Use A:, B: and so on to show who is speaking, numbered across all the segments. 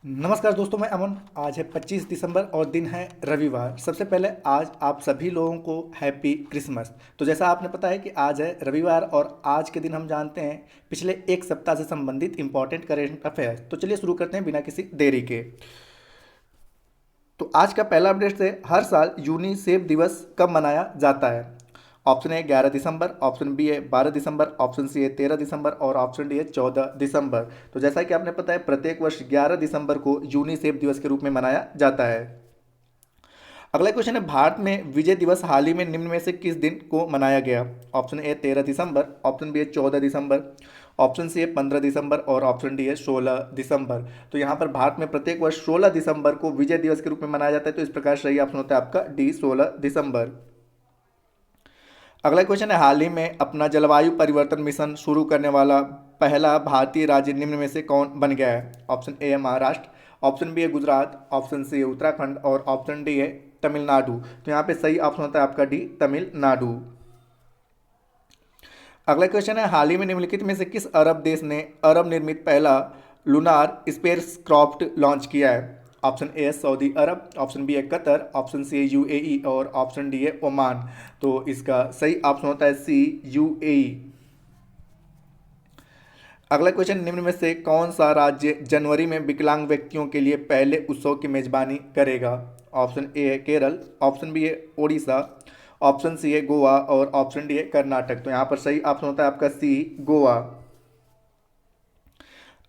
A: नमस्कार दोस्तों, मैं अमन। आज है 25 दिसंबर और दिन है रविवार। सबसे पहले आज आप सभी लोगों को हैप्पी क्रिसमस। तो जैसा आपने पता है कि आज है रविवार और आज के दिन हम जानते हैं पिछले एक सप्ताह से संबंधित इंपॉर्टेंट करेंट अफेयर्स। तो चलिए शुरू करते हैं बिना किसी देरी के। तो आज का पहला अपडेट से हर साल यूनिसेफ दिवस कब मनाया जाता है? ऑप्शन ए 11 दिसंबर, ऑप्शन बी है 12 दिसंबर, ऑप्शन सी है 13 दिसंबर और ऑप्शन डी है 14 दिसंबर। तो जैसा कि आपने पता है प्रत्येक वर्ष 11 दिसंबर को यूनिसेफ दिवस के रूप में मनाया जाता है। अगला क्वेश्चन है, भारत में विजय दिवस हाल ही में निम्न में से किस दिन को मनाया गया? ऑप्शन ए 13 दिसंबर, ऑप्शन बी है 14 दिसंबर, ऑप्शन सी है 15 दिसंबर और ऑप्शन डी है 16 दिसंबर। तो यहाँ पर भारत में प्रत्येक वर्ष 16 दिसंबर को विजय दिवस के रूप में मनाया जाता है। तो इस प्रकार सही ऑप्शन होता है आपका डी 16 दिसंबर। अगला क्वेश्चन है, हाल ही में अपना जलवायु परिवर्तन मिशन शुरू करने वाला पहला भारतीय राज्य निम्न में से कौन बन गया है? ऑप्शन ए है महाराष्ट्र, ऑप्शन बी है गुजरात, ऑप्शन सी है उत्तराखंड और ऑप्शन डी है तमिलनाडु। तो यहाँ पे सही ऑप्शन होता है आपका डी तमिलनाडु। अगला क्वेश्चन है, हाल ही में निम्नलिखित में से किस अरब देश ने अरब निर्मित पहला लूनार स्पेसक्राफ्ट लॉन्च किया है? ऑप्शन ए है सऊदी अरब, ऑप्शन बी है कतर, ऑप्शन सी है यूएई और ऑप्शन डी है ओमान। तो इसका सही ऑप्शन होता है सी यूएई। अगला क्वेश्चन, निम्न में से कौन सा राज्य जनवरी में विकलांग व्यक्तियों के लिए पहले उत्सव की मेजबानी करेगा? ऑप्शन ए है केरल, ऑप्शन बी है ओडिशा, ऑप्शन सी है गोवा और ऑप्शन डी है कर्नाटक। तो यहाँ पर सही ऑप्शन होता है आपका सी गोवा।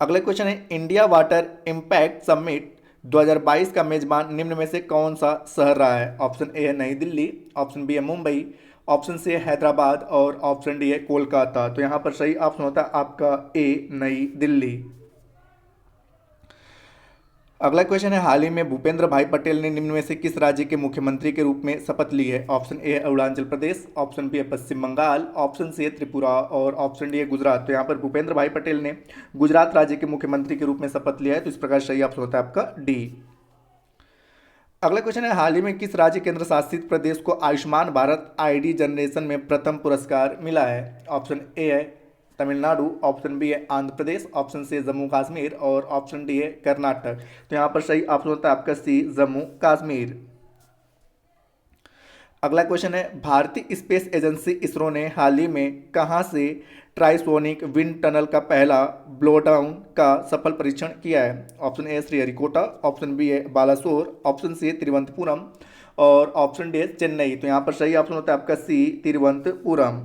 A: अगला क्वेश्चन है, इंडिया वाटर इम्पैक्ट समिट 2022 का मेजबान निम्न में से कौन सा शहर रहा है? ऑप्शन ए है नई दिल्ली, ऑप्शन बी है मुंबई, ऑप्शन सी है हैदराबाद और ऑप्शन डी है कोलकाता। तो यहाँ पर सही ऑप्शन होता है आपका ए नई दिल्ली। अगला क्वेश्चन है, हाल ही में भूपेंद्र भाई पटेल ने निम्न में से किस राज्य के मुख्यमंत्री के रूप में शपथ ली है? ऑप्शन ए है अरुणाचल प्रदेश, ऑप्शन बी है पश्चिम बंगाल, ऑप्शन सी है त्रिपुरा और ऑप्शन डी है गुजरात। तो यहाँ पर भूपेंद्र भाई पटेल ने गुजरात राज्य के मुख्यमंत्री के रूप में शपथ लिया है। तो इस प्रकार सही ऑप्शन होता है आपका डी। अगला क्वेश्चन है, हाल ही में किस राज्य केंद्र शासित प्रदेश को आयुष्मान भारत आईडी जनरेशन में प्रथम पुरस्कार मिला है? ऑप्शन ए है तमिलनाडु, ऑप्शन बी है आंध्र प्रदेश, ऑप्शन सी है जम्मू कश्मीर और ऑप्शन डी है कर्नाटक। तो यहाँ पर सही ऑप्शन होता है आपका सी जम्मू कश्मीर। अगला क्वेश्चन है, भारतीय स्पेस एजेंसी इसरो ने हाल ही में कहाँ से ट्राइसोनिक विंड टनल का पहला ब्लोडाउन का सफल परीक्षण किया है? Option A Sriharikota, option B है बालासोर, ऑप्शन सी है तिरुवनंतपुरम और ऑप्शन डी है चेन्नई। तो यहाँ पर सही ऑप्शन होता है आपका सी तिरुवनंतपुरम।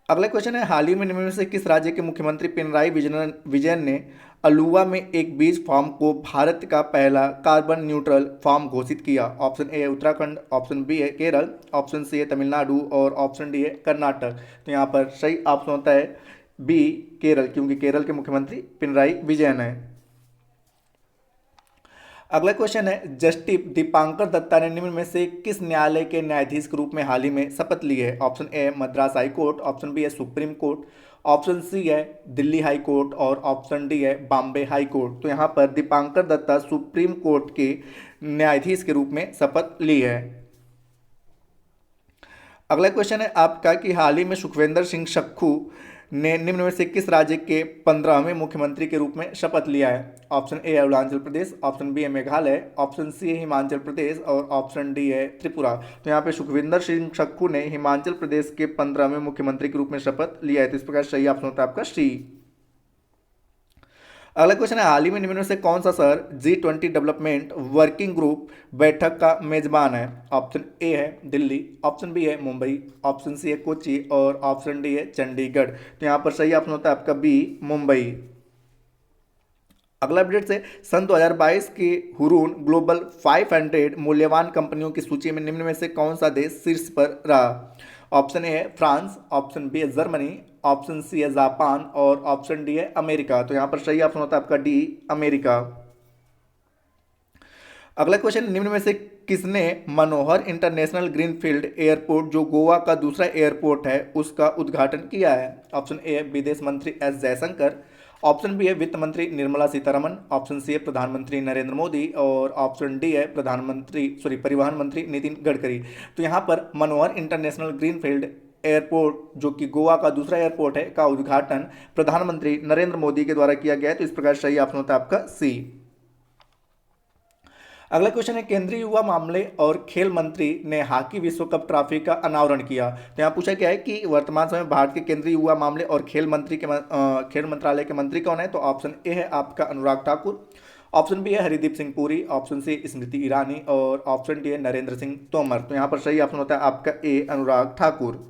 A: अगला क्वेश्चन है, हाल ही में निम्न में से किस राज्य के मुख्यमंत्री पिनराई विजयन ने अलुवा में एक बीज फार्म को भारत का पहला कार्बन न्यूट्रल फार्म घोषित किया? ऑप्शन ए है उत्तराखंड, ऑप्शन बी है केरल, ऑप्शन सी है तमिलनाडु और ऑप्शन डी है कर्नाटक। तो यहाँ पर सही ऑप्शन होता है बी केरल, क्योंकि केरल के मुख्यमंत्री पिनराई विजयन है। अगला क्वेश्चन है, जस्टिस दीपांकर दत्ता ने निम्न में से किस न्यायालय के न्यायाधीश के रूप में हाल ही में शपथ ली है? Option A Madras high court, option B है सुप्रीम कोर्ट, ऑप्शन सी है दिल्ली हाई कोर्ट और ऑप्शन डी है बॉम्बे हाई कोर्ट। तो यहाँ पर दीपांकर दत्ता सुप्रीम कोर्ट के न्यायाधीश के रूप में शपथ ली है। अगला क्वेश्चन है आपका कि हाल ही में सुखविंदर सिंह सुक्खू ने निम्न में से किस राज्य के 15वें मुख्यमंत्री के रूप में शपथ लिया है? Option A Arunachal Pradesh, option B है मेघालय, ऑप्शन सी है हिमाचल प्रदेश और ऑप्शन डी है त्रिपुरा। तो यहाँ पे सुखविंदर सिंह सुक्खू ने हिमाचल प्रदेश के 15वें मुख्यमंत्री के रूप में शपथ लिया है। तो इस प्रकार सही ऑप्शन होता है आपका सी। अगला क्वेश्चन है, हाल ही में निम्न में से कौन सा शहर G20 डेवलपमेंट वर्किंग ग्रुप बैठक का मेजबान है? ऑप्शन ए है दिल्ली, ऑप्शन बी है मुंबई, ऑप्शन सी है कोची और ऑप्शन डी है चंडीगढ़। तो यहाँ पर सही ऑप्शन होता है आपका बी मुंबई। अगला अपडेट से सन 2022 की हुरून ग्लोबल 500 मूल्यवान कंपनियों की सूची में निम्न में से कौन सा देश शीर्ष पर रहा? ऑप्शन ए है फ्रांस, ऑप्शन बी है जर्मनी, ऑप्शन सी है जापान और ऑप्शन डी है अमेरिका। तो यहाँ पर सही ऑप्शन होता है आपका डी अमेरिका। अगला क्वेश्चन, निम्न में से किसने मनोहर इंटरनेशनल ग्रीनफील्ड एयरपोर्ट जो गोवा का दूसरा एयरपोर्ट है उसका उद्घाटन किया है? ऑप्शन ए है विदेश मंत्री एस जयशंकर, ऑप्शन बी है वित्त मंत्री निर्मला सीतारमन, ऑप्शन सी है प्रधानमंत्री नरेंद्र मोदी और ऑप्शन डी है परिवहन मंत्री नितिन गडकरी। तो यहाँ पर मनोहर इंटरनेशनल ग्रीनफील्ड एयरपोर्ट जो कि गोवा का दूसरा एयरपोर्ट है का उद्घाटन प्रधानमंत्री नरेंद्र मोदी के द्वारा किया गया है। तो इस प्रकार सही ऑप्शन होता है आपका सी। अगला क्वेश्चन है, केंद्रीय युवा मामले और खेल मंत्री ने हॉकी विश्व कप ट्रॉफी का अनावरण किया। तो यहाँ पूछा क्या है कि वर्तमान समय में भारत के केंद्रीय युवा मामले और खेल मंत्री के खेल मंत्रालय के मंत्री कौन है। तो ऑप्शन ए है आपका अनुराग ठाकुर, ऑप्शन बी है हरदीप सिंह पुरी, ऑप्शन सी स्मृति ईरानी और ऑप्शन डी है नरेंद्र सिंह तोमर। तो यहाँ पर सही ऑप्शन होता है आपका ए अनुराग ठाकुर।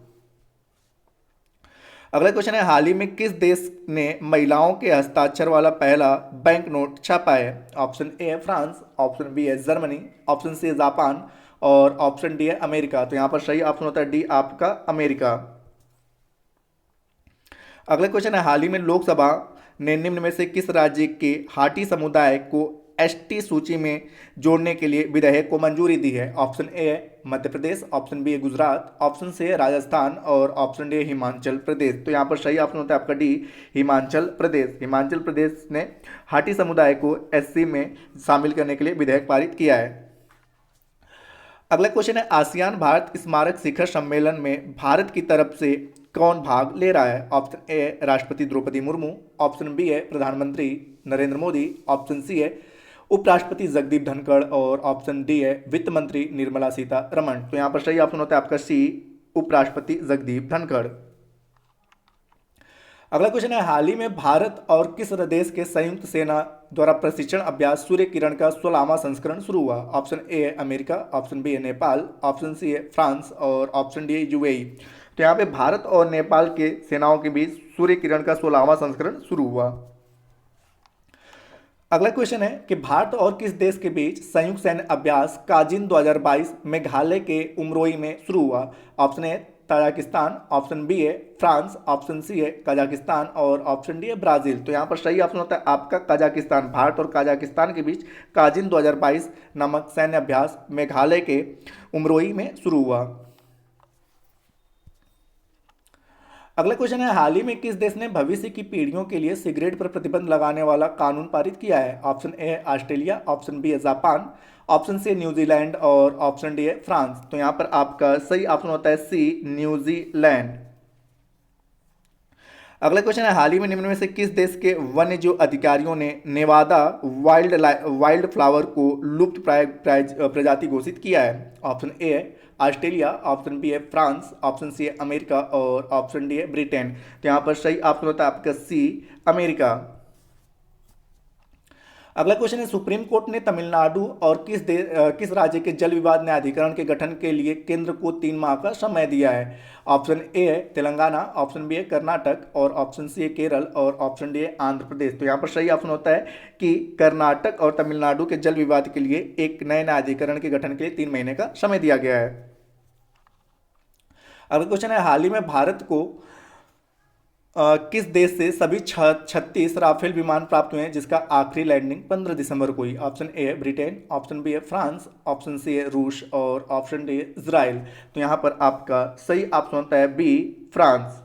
A: अगला क्वेश्चन है, हाल ही में किस देश ने महिलाओं के हस्ताक्षर वाला पहला बैंक नोट छापा है। ऑप्शन ए है फ्रांस, ऑप्शन बी है जर्मनी, ऑप्शन सी है जापान और ऑप्शन डी है अमेरिका। तो यहां पर सही ऑप्शन होता है डी आपका अमेरिका। अगला क्वेश्चन है, हाल ही में लोकसभा ने निम्न में से किस राज्य के हाटी समुदाय को एसटी सूची में जोड़ने के लिए विधेयक को मंजूरी दी है। ऑप्शन ए है मध्य प्रदेश, ऑप्शन बी है गुजरात, ऑप्शन सी है राजस्थान और ऑप्शन डी है हिमाचल प्रदेश। तो यहाँ पर सही ऑप्शन होता है आपका डी हिमाचल प्रदेश। हिमाचल प्रदेश ने हाटी समुदाय को एससी में शामिल करने के लिए विधेयक पारित किया है। अगला क्वेश्चन है, आसियान भारत स्मारक शिखर सम्मेलन में भारत की तरफ से कौन भाग ले रहा है। ऑप्शन ए राष्ट्रपति द्रौपदी मुर्मू, ऑप्शन बी है प्रधानमंत्री नरेंद्र मोदी, ऑप्शन सी है उपराष्ट्रपति जगदीप धनखड़ और ऑप्शन डी है वित्त मंत्री निर्मला सीतारमण। तो यहाँ पर सही ऑप्शन होता है आपका सी उपराष्ट्रपति जगदीप धनखड़। अगला क्वेश्चन है, हाल ही में भारत और किस देश के संयुक्त सेना द्वारा प्रशिक्षण अभ्यास सूर्य किरण का 16वां संस्करण शुरू हुआ। ऑप्शन ए है अमेरिका, ऑप्शन बी है नेपाल, ऑप्शन सी है फ्रांस और ऑप्शन डी है यूएई। तो यहाँ पे भारत और नेपाल के सेनाओं के बीच सूर्य किरण का 16वां संस्करण शुरू हुआ। अगला क्वेश्चन है कि भारत और किस देश के बीच संयुक्त सैन्य अभ्यास काजिन 2022 मेघालय के उमरोई में शुरू हुआ। Option A Tajikistan, option B है फ्रांस, ऑप्शन सी है कजाकिस्तान और ऑप्शन डी है ब्राजील। तो यहाँ पर सही ऑप्शन होता है आपका कजाकिस्तान। भारत और कजाकिस्तान के बीच काजिन 2022 नामक सैन्य अभ्यास मेघालय के उमरोई में शुरू हुआ। अगला क्वेश्चन है, हाल ही में किस देश ने भविष्य की पीढ़ियों के लिए सिगरेट पर प्रतिबंध लगाने वाला कानून पारित किया है। ऑप्शन ए है ऑस्ट्रेलिया, ऑप्शन बी है जापान, ऑप्शन सी है न्यूजीलैंड और ऑप्शन डी है फ्रांस। तो यहां पर आपका सही ऑप्शन होता है सी न्यूजीलैंड। अगला क्वेश्चन है, हाल ही में निम्न में से किस देश के वन्य जीव अधिकारियों ने नेवादा वाइल्ड फ्लावर को लुप्त प्राय प्रजाति घोषित किया है। ऑप्शन ए है ऑस्ट्रेलिया, ऑप्शन बी है फ्रांस, ऑप्शन सी है अमेरिका और ऑप्शन डी है ब्रिटेन। तो यहाँ पर सही ऑप्शन होता है आपका सी अमेरिका। अगला क्वेश्चन है, सुप्रीम कोर्ट ने तमिलनाडु और किस राज्य के जल विवाद न्यायाधिकरण के गठन के लिए केंद्र को 3 माह का समय दिया है। ऑप्शन ए है तेलंगाना, ऑप्शन बी है कर्नाटक और ऑप्शन सी है केरल और ऑप्शन डी है आंध्र प्रदेश। तो यहाँ पर सही ऑप्शन होता है कि कर्नाटक और तमिलनाडु के जल विवाद के लिए एक नए न्यायाधिकरण के गठन के लिए 3 महीने का समय दिया गया है। अगला क्वेश्चन है, हाल ही में भारत को किस देश से सभी 36 राफेल विमान प्राप्त हुए हैं जिसका आखिरी लैंडिंग 15 दिसंबर को हुई। ऑप्शन ए है ब्रिटेन, ऑप्शन बी है फ्रांस, ऑप्शन सी है रूस और ऑप्शन डी है इजराइल। तो यहां पर आपका सही ऑप्शन होता है बी फ्रांस।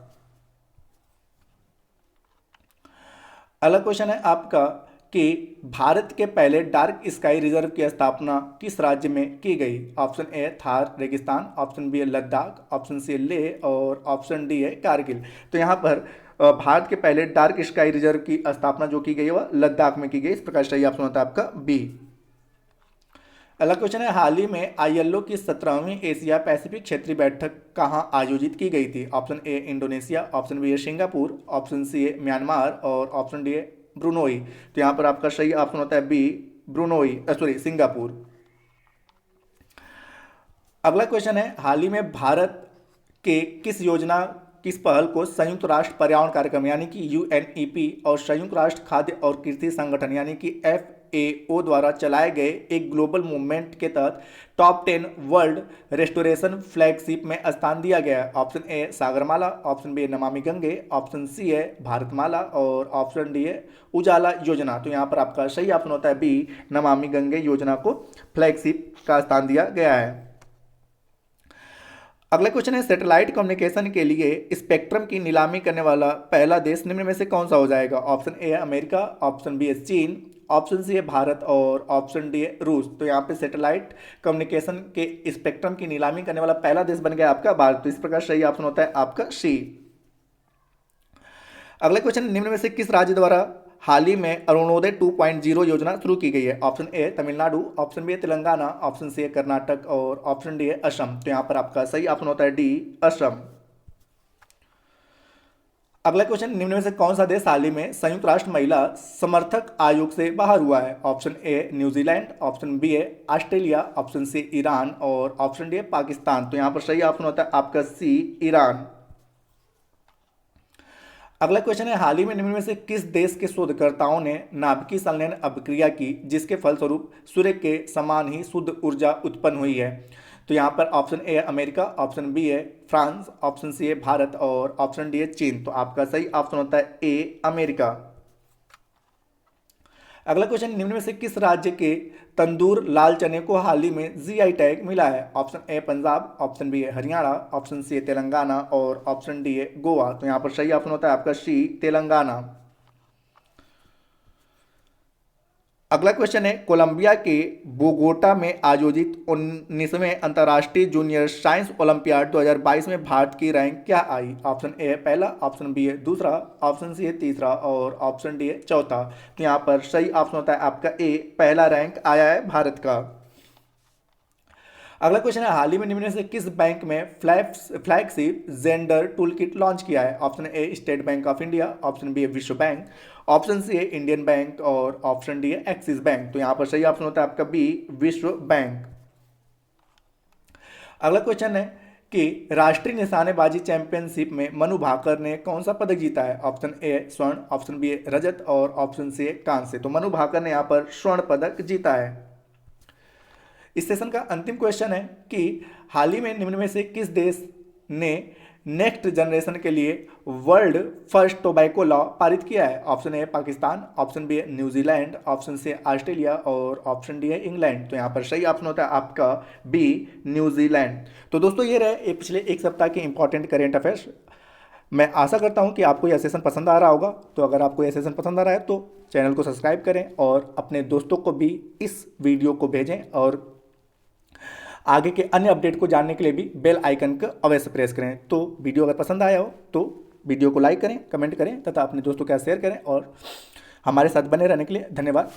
A: अगला क्वेश्चन है आपका कि भारत के पहले डार्क स्काई रिजर्व की स्थापना किस राज्य में की गई। ऑप्शन ए थार रेगिस्तान, ऑप्शन बी है लद्दाख, ऑप्शन सी है लेह और ऑप्शन डी है कारगिल। तो यहाँ पर भारत के पहले डार्क स्काई रिजर्व की स्थापना जो की गई वह लद्दाख में की गई। इस प्रकार सही ऑप्शन होता है आपका बी। अगला क्वेश्चन है, हाल ही में आईएलओ की 17वीं एशिया पैसिफिक क्षेत्रीय बैठक कहाँ आयोजित की गई थी। Option A Indonesia, option B है सिंगापुर, ऑप्शन सी है म्यांमार और ऑप्शन डी है ब्रुनोई। तो यहां पर आपका सही ऑप्शन होता है बी सिंगापुर। अगला क्वेश्चन है, हाल ही में भारत के किस पहल को संयुक्त राष्ट्र पर्यावरण कार्यक्रम यानी कि यूएनईपी और संयुक्त राष्ट्र खाद्य और कृषि संगठन यानी कि FAO द्वारा चलाए गए एक ग्लोबल मूवमेंट के तहत टॉप 10 वर्ल्ड रेस्टोरेशन फ्लैगशिप में स्थान दिया गया है। Option A Sagarmala, option B Namami Gange, option C है भारतमाला और ऑप्शन डी है उजाला योजना। तो यहाँ पर आपका सही ऑप्शन होता है बी नमामि गंगे योजना को फ्लैगशिप का स्थान दिया गया है। अगला क्वेश्चन है, सैटेलाइट कम्युनिकेशन के लिए स्पेक्ट्रम की नीलामी करने वाला पहला देश निम्न में से कौन सा हो जाएगा। ऑप्शन ए है अमेरिका, ऑप्शन बी है चीन, ऑप्शन सी है भारत और ऑप्शन डी है रूस। तो यहाँ पे सैटेलाइट कम्युनिकेशन के स्पेक्ट्रम की नीलामी करने वाला पहला देश बन गया आपका भारत। तो इस प्रकार सही ऑप्शन होता है आपका सी। अगला क्वेश्चन, निम्न में से किस राज्य द्वारा हाल ही में अरुणोदय 2.0 योजना शुरू की गई है? Option A Tamil Nadu, option B है तेलंगाना, ऑप्शन सी है कर्नाटक और ऑप्शन डी है असम। तो यहाँ पर आपका सही ऑप्शन होता है डी, असम। अगला क्वेश्चन, निम्न में से कौन सा देश हाल ही में संयुक्त राष्ट्र महिला समर्थक आयोग से बाहर हुआ है? Option A New Zealand, option B है ऑस्ट्रेलिया, ऑप्शन सी ईरान और ऑप्शन डी है पाकिस्तान। तो यहाँ पर सही ऑप्शन होता है आपका सी, ईरान। अगला क्वेश्चन है, हाल ही में निम्न में से किस देश के शोधकर्ताओं ने नाभिकीय संलयन अभिक्रिया की जिसके फलस्वरूप सूर्य के समान ही शुद्ध ऊर्जा उत्पन्न हुई है? तो यहाँ पर ऑप्शन ए है अमेरिका, ऑप्शन बी है फ्रांस, ऑप्शन सी है भारत और ऑप्शन डी है चीन। तो आपका सही ऑप्शन होता है ए, अमेरिका। अगला क्वेश्चन, निम्न में से किस राज्य के तंदूर लाल चने को हाल ही में जीआई टैग मिला है? Option A Punjab, option B है हरियाणा, ऑप्शन सी है तेलंगाना और ऑप्शन डी है गोवा। तो यहाँ पर सही ऑप्शन होता है आपका सी, तेलंगाना। अगला क्वेश्चन है, कोलंबिया के बोगोटा में आयोजित 19वें अंतर्राष्ट्रीय जूनियर साइंस ओलंपियाड 2022 में भारत की रैंक क्या आई? ऑप्शन ए है पहला, ऑप्शन बी है दूसरा, ऑप्शन सी है तीसरा और ऑप्शन डी है चौथा। तो यहाँ पर सही ऑप्शन होता है आपका ए, पहला रैंक आया है भारत का। अगला क्वेश्चन है, हाल ही में निम्न में से किस बैंक में flagship gender tool kit launch किया है? Option A State Bank of India, option B है विश्व बैंक, ऑप्शन सी है इंडियन बैंक और ऑप्शन डी है एक्सिस बैंक। तो यहाँ पर सही ऑप्शन होता है आपका बी, विश्व बैंक। अगला क्वेश्चन है कि राष्ट्रीय निशानेबाजी चैंपियनशिप में मनु भाकर ने कौन सा पदक जीता है? ऑप्शन ए स्वर्ण, ऑप्शन बी है रजत और ऑप्शन सी है कांस्य। तो मनु भाकर ने यहाँ पर स्वर्ण पदक जीता है। इस सेशन का अंतिम क्वेश्चन है कि हाल ही में निम्न में से किस देश ने नेक्स्ट जनरेशन के लिए वर्ल्ड फर्स्ट टोबैको लॉ पारित किया है? Option A Pakistan, option B है न्यूजीलैंड, ऑप्शन सी ऑस्ट्रेलिया और ऑप्शन डी है इंग्लैंड। तो यहाँ पर सही ऑप्शन होता है आपका बी, न्यूजीलैंड। तो दोस्तों ये रहे पिछले एक सप्ताह के इंपॉर्टेंट करेंट अफेयर्स। मैं आशा करता हूँ कि आपको यह सेशन पसंद आ रहा होगा। तो अगर आपको यह सेशन पसंद आ रहा है तो चैनल को सब्सक्राइब करें और अपने दोस्तों को भी इस वीडियो को भेजें और आगे के अन्य अपडेट को जानने के लिए भी बेल आइकन को अवश्य प्रेस करें। तो वीडियो अगर पसंद आया हो तो वीडियो को लाइक करें, कमेंट करें तथा अपने दोस्तों के साथ शेयर करें और हमारे साथ बने रहने के लिए धन्यवाद।